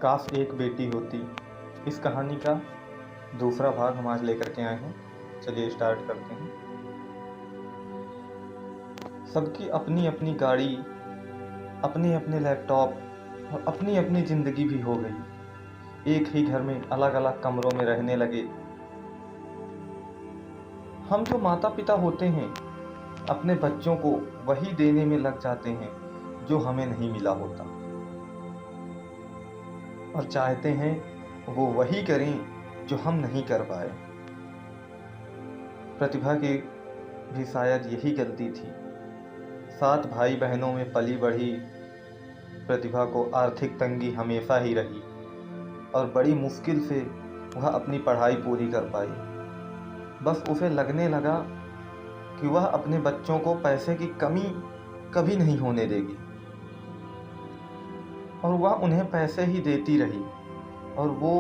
काश एक बेटी होती। इस कहानी का दूसरा भाग हम आज लेकर के आए हैं। चलिए स्टार्ट करते हैं। सबकी अपनी अपनी गाड़ी, अपने अपने लैपटॉप और अपनी अपनी ज़िंदगी भी हो गई। एक ही घर में अलग अलग कमरों में रहने लगे। हम जो माता पिता होते हैं अपने बच्चों को वही देने में लग जाते हैं जो हमें नहीं मिला होता, और चाहते हैं वो वही करें जो हम नहीं कर पाए। प्रतिभा की भी शायद यही गलती थी। 7 भाई बहनों में पली बढ़ी प्रतिभा को आर्थिक तंगी हमेशा ही रही और बड़ी मुश्किल से वह अपनी पढ़ाई पूरी कर पाई। बस उसे लगने लगा कि वह अपने बच्चों को पैसे की कमी कभी नहीं होने देगी, और वह उन्हें पैसे ही देती रही और वो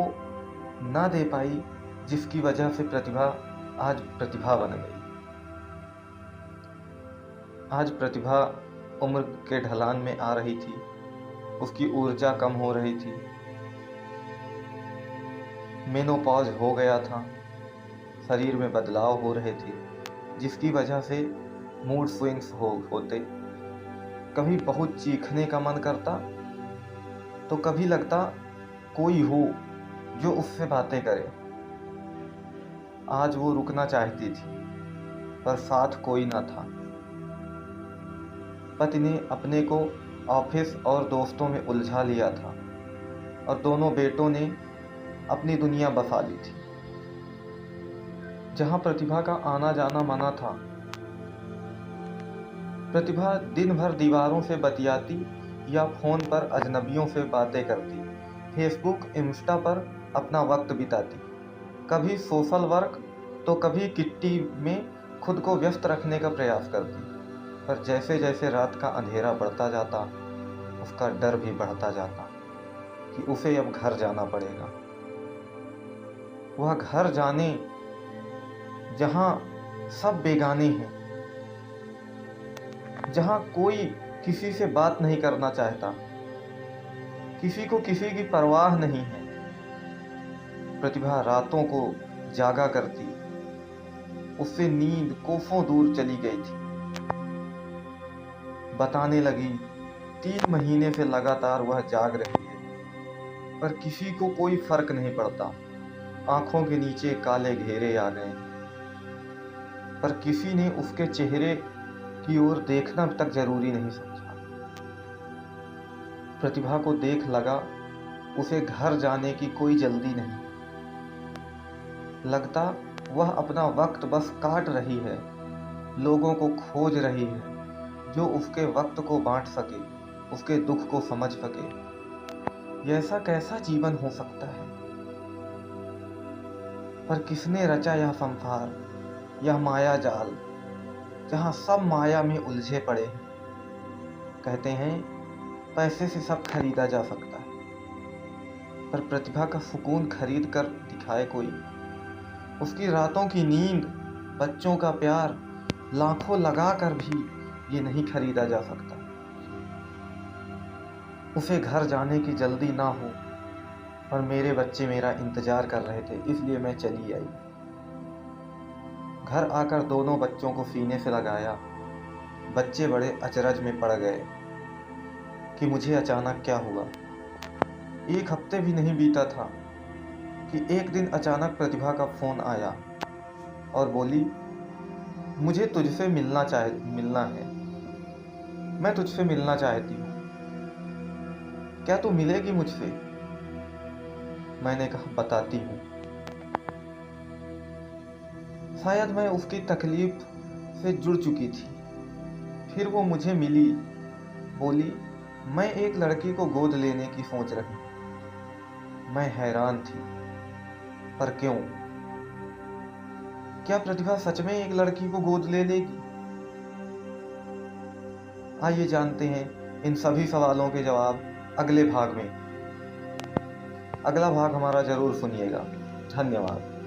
ना दे पाई, जिसकी वजह से प्रतिभा आज प्रतिभा बन गई। आज प्रतिभा उम्र के ढलान में आ रही थी, उसकी ऊर्जा कम हो रही थी, मेनोपॉज हो गया था, शरीर में बदलाव हो रहे थे, जिसकी वजह से मूड स्विंग्स होते। कभी बहुत चीखने का मन करता तो कभी लगता कोई हो जो उससे बातें करे। आज वो रुकना चाहती थी पर साथ कोई ना था। पति ने अपने को ऑफिस और दोस्तों में उलझा लिया था और दोनों बेटों ने अपनी दुनिया बसा ली थी। जहां प्रतिभा का आना जाना मना था, प्रतिभा दिन भर दीवारों से बतियाती या फोन पर अजनबियों से बातें करती, फेसबुक इंस्टा पर अपना वक्त बिताती, कभी सोशल वर्क तो कभी किट्टी में खुद को व्यस्त रखने का प्रयास करती। पर जैसे जैसे रात का अंधेरा बढ़ता जाता, उसका डर भी बढ़ता जाता कि उसे अब घर जाना पड़ेगा। वह घर जाने जहां सब बेगाने हैं, जहां कोई किसी से बात नहीं करना चाहता, किसी को किसी की परवाह नहीं है। प्रतिभा रातों को जागा करती, उससे नींद कोसों दूर चली गई थी। बताने लगी 3 महीने से लगातार वह जाग रही है, पर किसी को कोई फर्क नहीं पड़ता। आंखों के नीचे काले घेरे आ गए, पर किसी ने उसके चेहरे की ओर देखना तक जरूरी नहीं समझा। प्रतिभा को देख लगा उसे घर जाने की कोई जल्दी नहीं। लगता वह अपना वक्त बस काट रही है, लोगों को खोज रही है जो उसके वक्त को बांट सके, उसके दुख को समझ सके। यह ऐसा कैसा जीवन हो सकता है? पर किसने रचा यह संसार, यह माया जाल, जहां सब माया में उलझे पड़े हैं? कहते हैं पैसे से सब खरीदा जा सकता है, पर प्रतिभा का सुकून खरीद कर दिखाए कोई? उसकी रातों की नींद, बच्चों का प्यार लाखों लगा कर भी ये नहीं खरीदा जा सकता। उसे घर जाने की जल्दी ना हो, पर मेरे बच्चे मेरा इंतजार कर रहे थे, इसलिए मैं चली आई। घर आकर दोनों बच्चों को सीने से लगाया। बच्चे बड़े अचरज में पड़ गए कि मुझे अचानक क्या हुआ। 1 हफ्ते भी नहीं बीता था कि एक दिन अचानक प्रतिभा का फोन आया और बोली, मुझे तुझसे मिलना है, मैं तुझसे मिलना चाहती हूँ, क्या तू मिलेगी मुझसे? मैंने कहा बताती हूँ। शायद मैं उसकी तकलीफ से जुड़ चुकी थी। फिर वो मुझे मिली, बोली मैं एक लड़की को गोद लेने की सोच रही हूं। मैं हैरान थी, पर क्यों? क्या प्रतिभा सच में एक लड़की को गोद ले लेगी? आइए जानते हैं इन सभी सवालों के जवाब अगले भाग में। अगला भाग हमारा जरूर सुनिएगा। धन्यवाद।